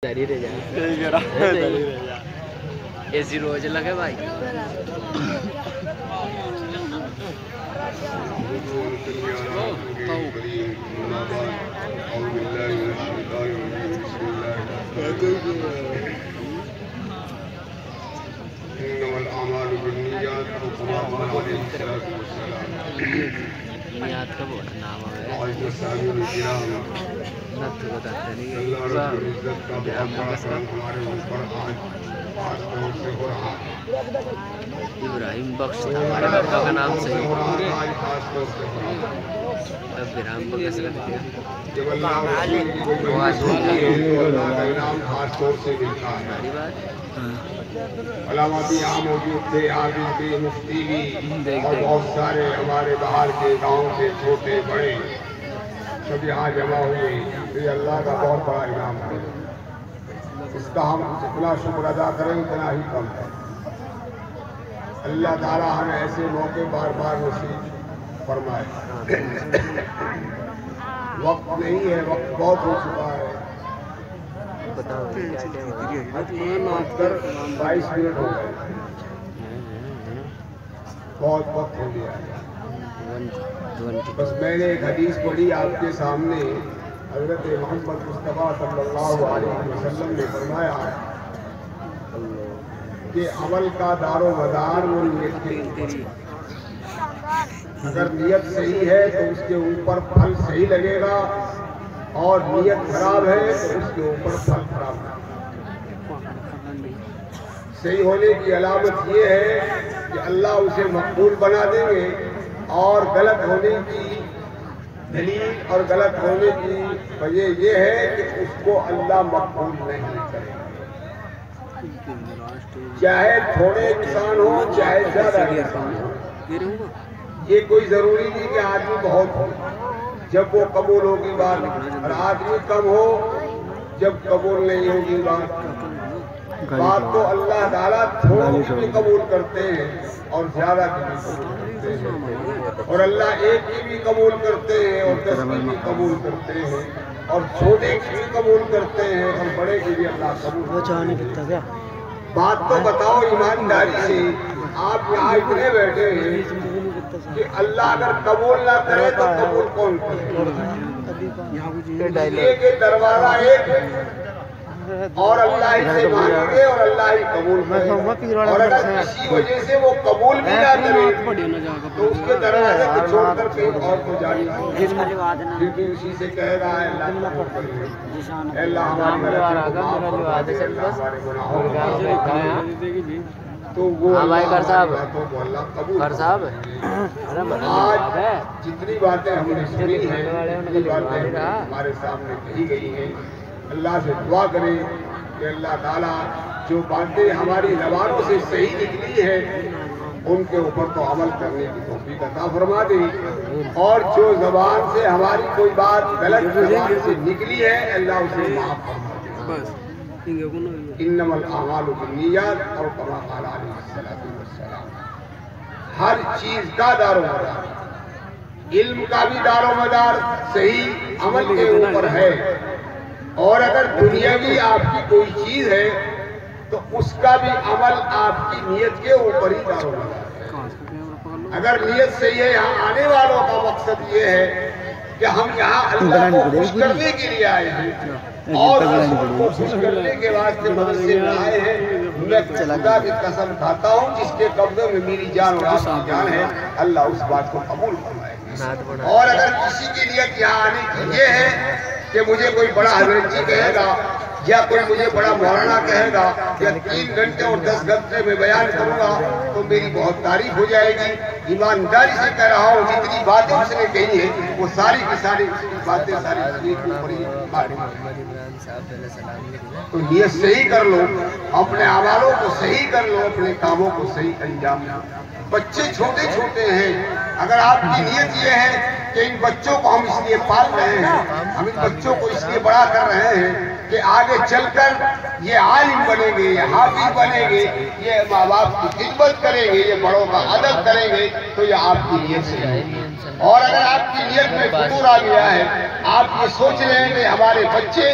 داری رہ جائے ایسی روز لگے بھائی یاد کا بہت نام ہے ابراہیم بخش تھا ہمارے پاپا کا نام صحیح ابراہیم بخش علامہ بھی یہاں موجود تھے، عابد بھی، مفتی بھی اور بہت سارے ہمارے باہر کے گاؤں سے چھوٹے بڑے سب یہاں جمع ہوئے۔ یہ اللہ کا بہت بڑا انعام ہے، اس کا ہم جتنا شکر ادا کریں اتنا ہی کم ہے۔ اللہ تعالیٰ ہمیں ایسے موقع بار بار نصیب فرمائے۔ وقت نہیں ہے، وقت بہت ہو چکا ہے، 22 منٹ ہو گئے، بہت وقت ہو گیا ہے۔ بس میں نے ایک حدیث پڑھی آپ کے سامنے، حضرت محمد مصطفیٰ صلی اللہ علیہ وسلم نے فرمایا کہ عمل کا دار و مدار وہ نیت کے اوپر، اگر نیت صحیح ہے تو اس کے اوپر پھل صحیح لگے گا، اور نیت خراب ہے تو اس کے اوپر پھل خراب ہے۔ صحیح ہونے کی علامت یہ ہے کہ اللہ اسے مقبول بنا دیں گے، اور غلط ہونے کی دلیل اور غلط ہونے کی وجہ یہ ہے کہ اس کو اللہ مقبول نہیں کرے، چاہے تھوڑے انسان ہو چاہے زیادہ انسان ہو۔ یہ کوئی ضروری نہیں کہ آدمی بہت ہو جب وہ قبول ہوگی بات، اور آدمی کم ہو جب قبول نہیں ہوگی بات تو اللہ تعالیٰ تھوڑی بھی قبول کرتے ہیں اور زیادہ کی بھی قبول کرتے ہیں، اور اللہ ایک کی بھی قبول کرتے ہیں اور 10 کی بھی قبول کرتے ہیں، اور چھوٹے کی بھی قبول کرتے ہیں اور بڑے کی بھی اللہ قبول کرتے ہیں۔ بات تو بتاؤ ایمانداری سے، آپ یہاں اتنے بیٹھے ہیں کہ اللہ اگر قبول نہ کرے تو قبول کون کرے؟ ایک دروازہ ایک ہے، اور اللہ ہی سے مانگیں گے اور اللہ ہی قبول کرے، اور اگر کسی وجہ سے وہ قبول بھی نہ کرے تو اس کے دروازے کو چھوڑ کر کہیں اور کو جانی کیونکہ اسی سے کہہ رہا ہے اللہ قبول کرے۔ اے اللہ ہمارے تو وہ آج جتنی باتیں ہم نے سنی ہیں ہمارے سامنے کہی گئی ہیں، اللہ سے دعا کریں کہ اللہ تعالیٰ جو باتیں ہماری زبانوں سے صحیح نکلی ہے ان کے اوپر تو عمل کرنے کی توفیق عطا فرما دے، اور جو زبان سے ہماری کوئی بات غلط زبان سے نکلی ہے اللہ اسے معاف فرما دے۔ انما الاعمال بالنیات اور کما قال علیہ السلام۔ ہر چیز کا دار و مدار، علم کا بھی دار و مدار صحیح عمل کے اوپر ہے، اور اگر دنیاوی آپ کی کوئی چیز ہے تو اس کا بھی عمل آپ کی نیت کے اوپر ہی دار و مدار ہے۔ اگر نیت صحیح ہے، یہاں آنے والوں کا مقصد یہ ہے کہ ہم یہاں اللہ کو خوش کرنے کے لیے آئے ہیں، اور رسول کو خوش کرنے کے واسطے مدرسے میں آئے ہیں۔ میں خدا کی قسم کھاتا ہوں جس کے قبضے میں میری جان اور آپ کی جان ہے، اللہ اس بات کو قبول فرمائے گا۔ اور اگر کسی کی نیت یہاں آنے کی یہ ہے کہ مجھے کوئی بڑا حضرت جی کہے گا یا کوئی مجھے بڑا مولانا کہے گا یا 3 گھنٹے اور 10 گھنٹے میں بیان کروں گا تو میری بہت تعریف ہو جائے گی۔ ایمانداری سے کہہ رہا ہوں جتنی باتیں اس نے کہی ہیں وہ ساری کی ساری باتیں ساری تو نیت صحیح کر لو، اپنے اعمالوں کو صحیح کر لو، اپنے کاموں کو صحیح انجام دو۔ بچے چھوٹے چھوٹے ہیں، اگر آپ کی نیت یہ ہے کہ ان بچوں کو ہم اس لیے پال رہے ہیں، ہم ان بچوں کو اس لیے بڑا کر رہے ہیں کہ آگے چل کر یہ عالم بنیں گے، یہ حافظ بنیں گے، یہ ماں باپ کی خدمت کریں گے، یہ بڑوں کا ادب کریں گے، تو یہ آپ کی نیت سے ہے۔ اور اگر آپ کی نیت میں فتور آ گیا ہے، آپ یہ سوچ رہے ہیں کہ ہمارے بچے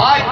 5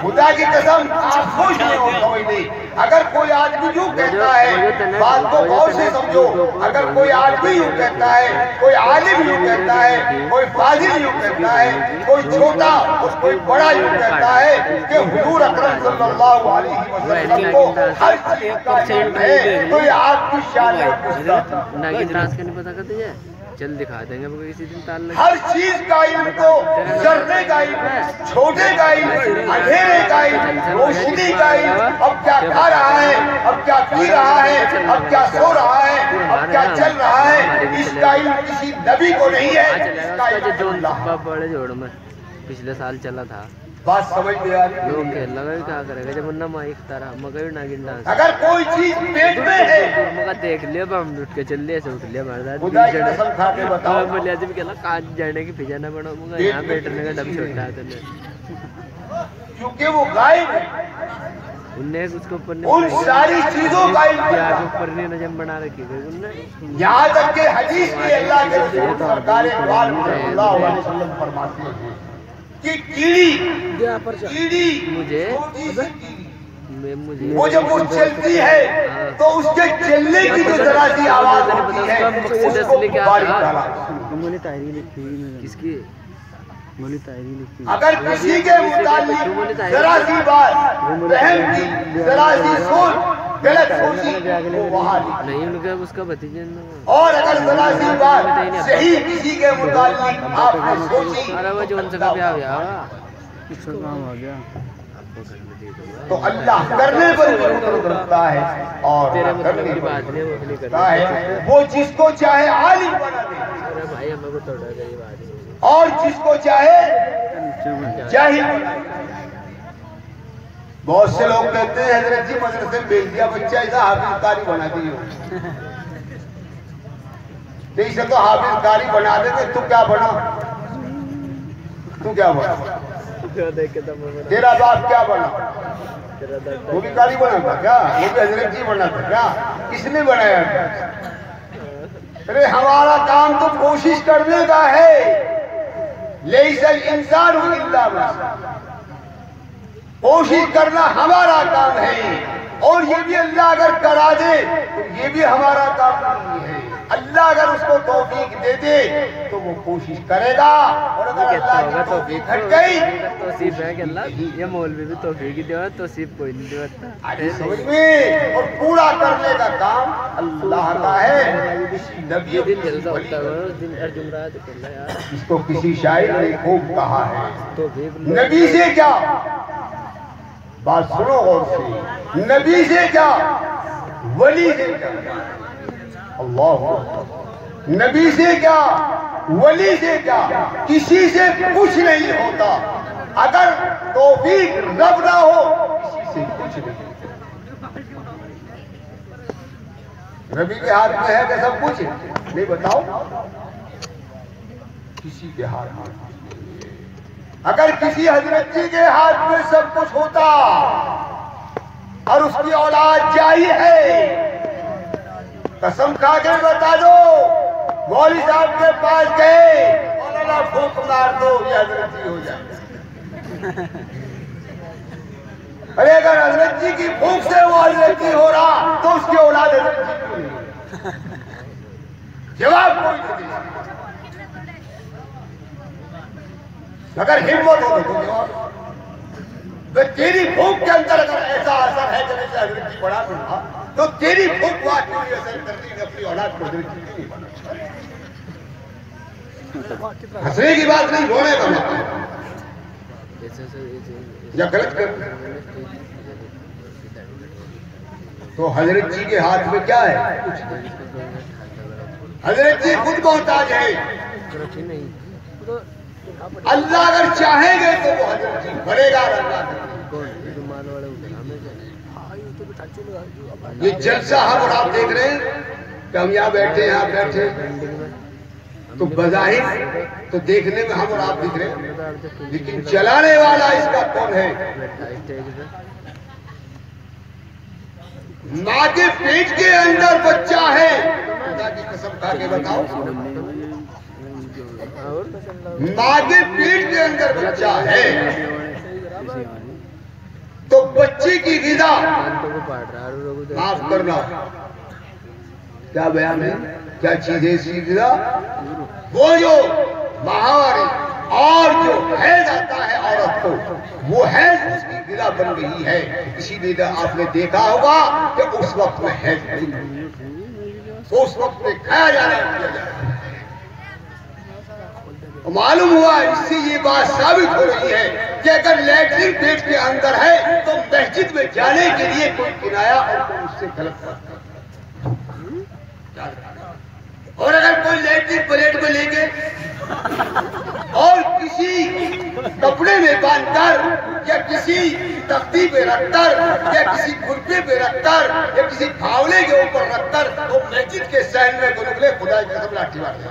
خدا کی قسم آپ خوش نہیں ہو کوئی نہیں. اگر کوئی آدمی یوں کہتا ہے, بات کو غور سے سمجھو, اگر کوئی آدمی یوں کہتا ہے, کوئی عالم یوں کہتا ہے, کوئی فاضل یوں کہتا ہے, کوئی چھوٹا اور کوئی بڑا یوں کہتا ہے کہ حضور اکرم صلی اللہ علیہ وسلم کو ہر چیز کا علم ہے, تو یہ آپ کی شان ہے. چل دکھا دیں گے کسی دن تال لگے. ہر چیز کا علم تو ذرے کا علم, چھوٹے کا علم, اندھیرے کا علم, روشنی کا علم, اب کیا کھا رہا ہے, اب کیا پی رہا ہے, اب کیا سو رہا ہے, اب کیا چل رہا ہے, اس کا علم کسی نبی کو نہیں ہے. اس کا علم اللہ. بڑے جوڑ میں پچھلے سال چلا تھا. بات سمجھ میں آ رہی ہے؟ لوگ کھیل لگا بھی کیا کرے گا جب انہوں نے مائک تارا مگر ناگن ڈانس. اگر کوئی چیز پیٹ میں ہے, مگر دیکھ لیا ہم اٹھ کے چل لیا سے اٹھ لیا ہمارے خدا کی قسم کھا کے بتاؤ, ملیا جب کہلا کاج جانے کی پھجانا پڑا مگر یہاں بیٹھنے کا ڈب چھوٹا تھا. کیونکہ وہ غائب ہے. انہیں اس کے اوپر ان ساری چیزوں کا علم کے اوپر نے نجم بنا رکھی گئی انہیں. یہاں تک کہ حدیث میں اللہ کے رسول سرکار اقبال صلی اللہ علیہ وسلم فرماتے ہیں کہ کیڑی وہ جب وہ چلتی ہے تو اس کے چلنے کی جو ذرا سی آواز ہوتی ہے اس کو باریک ڈالا. کس کی اگر کسی کے متعلق ذرا سی بات وہم کی, ذرا سی سوچ غلط سوچی وہ وہاں نہیں ان کا اس کا بھتیجا, اور اگر ذرا سی بات صحیح کسی کے متعلق آپ نے سوچی ارے وہ جو ان سے کا بیاہ ہوا تو اللہ کرنے پر قدرت رکھتا ہے اور کرنے پر رکھتا ہے. وہ جس کو چاہے عالم بنا دے ارے بھائی ہمیں کو تھوڑا غریب آدمی اور جس کو چاہے جاہل بنا دے. بہت سے لوگ کہتے ہیں حضرت جی مدرسے میں بھیج دیا بچہ ایسا حافظ قاری بنا دیو. اسے تو حافظ قاری بنا دے تو کیا بنا, تو کیا بنا, تیرا باپ کیا بنا, وہ بھی قاری بنا تھا کیا, وہ بھی حضرت جی بنا تھا کیا, کس نے بنایا تھا؟ ارے ہمارا کام تو کوشش کرنے کا ہے. لیس الانسان الا ما سعى, کوشش کرنا ہمارا کام ہے. اور یہ بھی اللہ اگر کرا دے تو یہ بھی ہمارا کام نہیں ہے. اللہ اگر اس کو توفیق دے دے تو وہ کوشش کرے گا, اور اگر اللہ کی توفیق ہٹ گئی توصیف ہے کہ اللہ یہ مولوی بھی توفیق ہی دیوا, توصیف کوئی نہیں دیتا. سمجھ میں, اور پورا کرنے کا کام اللہ کا ہے. نبی دن جلسہ ہوتا ہے اس دن جمعرات کو اللہ یار اس کو کسی شاعر نے خوب کہا ہے, توفیق نبی سے کیا, بات سنو غور سے, نبی سے کیا, ولی سے کیا, اللہ نبی سے کیا, ولی سے کیا, کسی سے کچھ نہیں ہوتا. اگر توفیق رب نہ ہو کسی سے کچھ نہیں. نبی کے ہاتھ میں ہے کہ سب کچھ نہیں, بتاؤ کسی کے ہاتھ میں. اگر کسی حضرت جی کے ہاتھ میں سب کچھ ہوتا اور اس کی اولاد جائی ہے, قسم کھا کے بتا دو, مولوی صاحب کے پاس گئے, مولانا پھونک مار دو یہ حضرت جی ہو جائے. ارے اگر حضرت جی کی پھونک سے وہ حضرت جی ہو رہا تو اس کی اولاد حضرت جی کیوں نہیں؟ جواب کوئی نہیں. اگر ہمت ہو تو جواب, تیری پھونک کے اندر اگر ایسا اثر ہے جیسے حضرت جی بڑا تھا تو تیری پھونک بات کیوں نہیں اثر کرتی ہے اپنی اولاد کو حضرت جی کیوں نہیں بنا. ہنسنے کی بات نہیں, رونے کا مطلب یا غلط کرتے. تو حضرت جی کے ہاتھ میں کیا ہے, حضرت جی خود محتاج ہے. اللہ اگر چاہیں گے تو وہ حضرت جی بڑھے گا. یہ جلسہ ہم اور آپ دیکھ رہے ہیں کہ ہم یہاں بیٹھے ہیں, آپ بیٹھے, تو بظاہر تو دیکھنے میں ہم اور آپ دکھ رہے ہیں, لیکن چلانے والا اس کا کون ہے؟ ماں کے پیٹ کے اندر بچہ ہے, خدا کی قسم کھا کے بتاؤ, ماں کے پیٹ کے اندر بچہ ہے, تو بچے کی غذا معاف کرنا کیا بیان ہے، کیا چیز ہے اس کی غذا؟ وہ جو ماہواری اور جو حیض آتا ہے عورت کو، وہ حیض اس کی غذا بن گئی ہے. اسی لیے آپ نے دیکھا ہوگا کہ اس وقت میں حیض نہیں، اس وقت میں کھایا جانا کیا جائے. معلوم ہوا اس سے یہ بات ثابت ہو رہی ہے کہ اگر لیٹرین پیٹ کے اندر ہے تو مسجد میں جانے کے لیے کوئی کنایا اور کوئی اس سے غلط کرتا ہے. اور اگر کوئی لیٹرین پلیٹ میں لے کے اور کسی کپڑے میں باندھ کر یا کسی تختی پہ رکھ کر یا کسی کھرپے پہ رکھ کر یا کسی پھاوڑے کے اوپر رکھ کر وہ مسجد کے صحن میں کو نکلے، خدا کی قسم لاٹھی مار دے.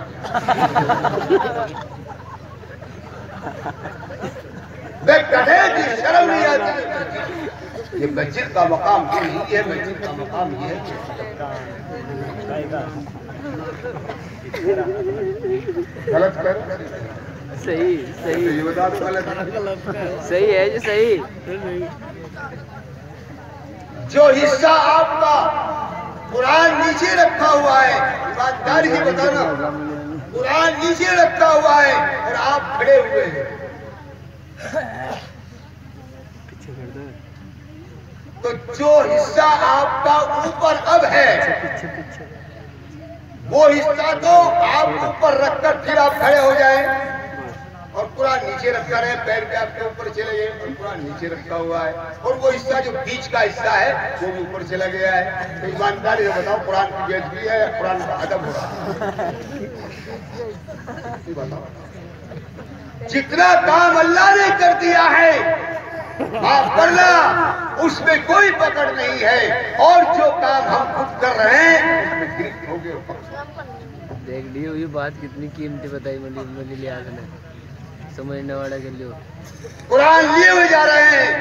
شرم نہیں آتی. یہ مسجد کا مقام یہ نہیں ہے، مسجد کا مقام یہ ہے غلط کر صحیح صحیح یہ بتا دو غلط صحیح ہے جی صحیح. جو حصہ آپ کا قرآن نیچے رکھا ہوا ہے، ایمانداری سے بتانا، قرآن نیچے رکھا ہوا ہے اور آپ کھڑے ہوئے ہیں، تو جو حصہ آپ کا اوپر اب ہے وہ حصہ تو آپ اوپر رکھ کر پھر آپ کھڑے ہو جائیں اور قرآن نیچے رکھا رہے، پیر پہ آپ کے اوپر چلے گئے اور قرآن نیچے رکھا ہوا ہے، اور وہ حصہ جو بیچ کا حصہ ہے وہ بھی اوپر چلا گیا ہے. تو ایمانداری سے بتاؤ قرآن کی بےعزتی ہے یا قرآن کا ادب ہو رہا ہے؟ جتنا کام اللہ نے کر دیا ہے معاف کرنا، اس میں کوئی پکڑ نہیں ہے، اور جو کام ہم خود کر رہے ہیں اس میں گرفت ہو گئے. دیکھ لی ہوئی بات کتنی قیمتی بتائی ملی لیاز نے، سمجھنے والا کے لیے. قرآن لیے ہوئے جا رہے ہیں،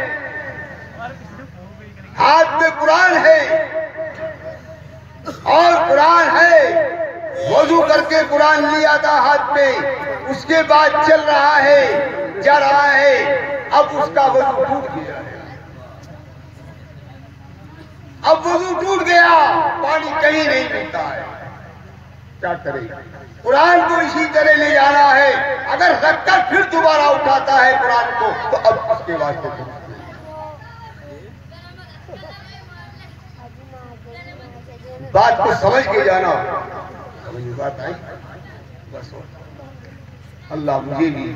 ہاتھ میں قرآن ہے اور قرآن ہے، وضو کر کے قرآن لیا تھا ہاتھ میں، اس کے بعد چل رہا ہے، جا رہا ہے، اب اس کا وضو ٹوٹ گیا ہے، اب وضو ٹوٹ گیا، پانی کہیں نہیں ملتا ہے، کیا کرے؟ قرآن کو اسی طرح لے جانا ہے. اگر رکھ کر پھر دوبارہ اٹھاتا ہے قرآن کو تو اب اس کے واسطے بات کو سمجھ کے جانا. سمجھ میں بات آئی؟ بس اللہ مجھے بھی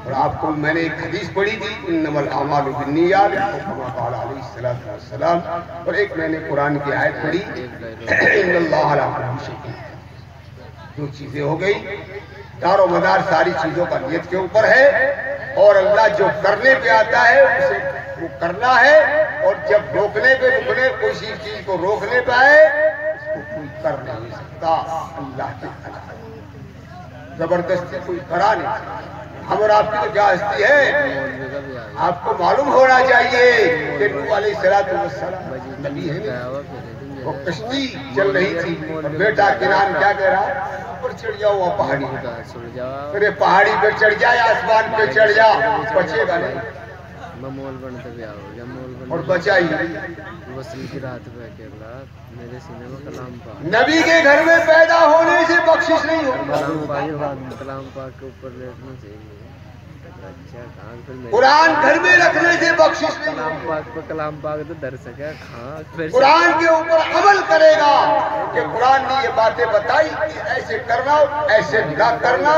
اور آپ کو، میں نے ایک حدیث پڑھی تھی انما الاعمال بالنیات کما قال علیہ الصلوۃ والسلام، اور ایک میں نے قرآن کی آیت پڑھی ان اللہ علی کل شیء. دو چیزیں ہو گئی، دار و مدار ساری چیزوں کا نیت کے اوپر ہے، اور اللہ جو کرنے پہ آتا ہے اسے وہ کرنا ہے، اور جب روکنے پہ رکنے کسی چیز کو روکنے پہ آئے اس کو کوئی کر نہیں سکتا اللہ کے علاوہ. زبردستی کوئی کرا نہیں سکتا. ہم اور آپ کی تو کیا ہستی ہے، آپ کو معلوم ہونا چاہیے کہ نوح علیہ السلام نبی ہے. وہ کشتی چل رہی تھی اور بیٹا کنان کیا کہہ رہا، اوپر چڑھ جاؤ وہاں پہاڑی پہ، پہاڑی پہ چڑھ جائے، آسمان پہ چڑھ جا، بچے گا نہیں، اور بچا ہی. نبی کے گھر میں پیدا ہونے سے بخشش نہیں ہوتی. قرآن گھر میں رکھنے سے بخشش نہیں. کلام پاک تو در سکے قرآن کے اوپر عمل کرے گا کہ قرآن نے یہ باتیں بتائی کہ ایسے کرنا ایسے نہ کرنا.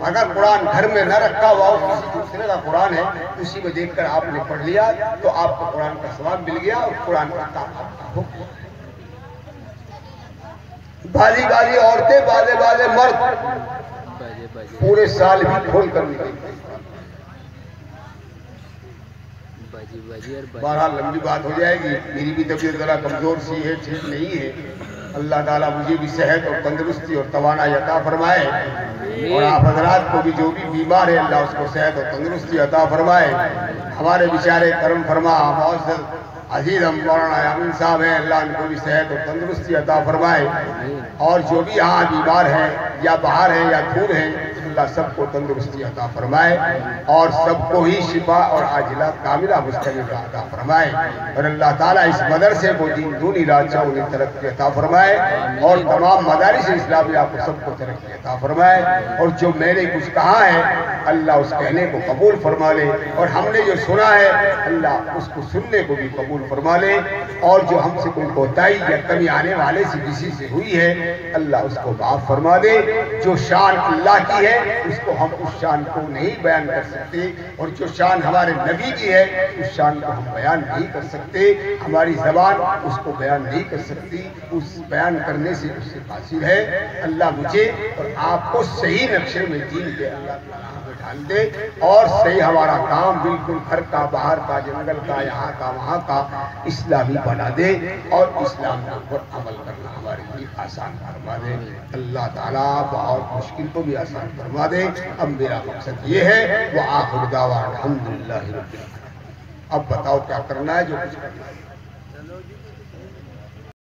اگر قرآن گھر میں نہ رکھا ہوا کسی دوسرے کا قرآن ہے اسی کو دیکھ کر آپ نے پڑھ لیا تو آپ کو قرآن کا ثواب مل گیا اور قرآن کا کام ہو گیا. بالی بالی عورتیں، بالے بالے مرد پورے سال بھی کھول کر نکلتے. بہرحال لمبی بات ہو جائے گی، میری بھی طبیعت ذرا کمزور سی ہے، ٹھیک نہیں ہے. اللہ تعالیٰ مجھے بھی صحت اور تندرستی اور توانائی عطا فرمائے، اور آپ حضرات کو بھی جو بھی بیمار ہے اللہ اس کو صحت اور تندرستی عطا فرمائے. ہمارے بیچارے کرم فرما معزز عزیز مولانا یامین صاحب ہیں، اللہ ان کو بھی صحت اور تندرستی عطا فرمائے، اور جو بھی یہاں بیمار ہیں یا باہر ہیں یا دور ہیں اللہ سب کو تندرستی عطا فرمائے اور سب کو ہی شفا اور عاجلہ کاملہ مستمرہ عطا فرمائے، اور اللہ تعالیٰ اس مدرسے کو دین دونی راجہ انہیں ترقی عطا فرمائے، اور تمام مدارس اسلامیہ کو سب کو ترقی عطا فرمائے، اور جو میں نے کچھ کہا ہے اللہ اس کہنے کو قبول فرما لے، اور ہم نے جو سنا ہے اللہ اس کو سننے کو بھی قبول فرما لے، اور جو ہم سے کوئی کوتاہی یا کمی آنے والے سے کسی سے ہوئی ہے اللہ اس کو معاف فرما دے۔ جو شان اللہ کی ہے اس کو ہم اس شان کو نہیں بیان کر سکتے، اور جو شان ہمارے نبی کی ہے اس شان کو ہم بیان نہیں کر سکتے، ہماری زبان اس کو بیان نہیں کر سکتی، اس بیان کرنے سے اس سے حاصل ہے۔ اللہ مجھے اور آپ کو صحیح نقشے میں دین کے اللہ تعالیٰ ہمیں ڈال دے، اور صحیح ہمارا کام بالکل گھر کا، باہر کا، جنگل کا، یہاں کا، وہاں کا اسلامی بنا دے، اور اسلام کے اوپر عمل کرنا ہمارے لیے آسان فرما دے۔ اللہ تعالیٰ بہت مشکل کو بھی آسان فرما دے۔ اب میرا مقصد یہ ہے وآخر دعوانا الحمدللہ رب العالمین۔ اب بتاؤ کیا کرنا ہے، جو کچھ کرنا ہے۔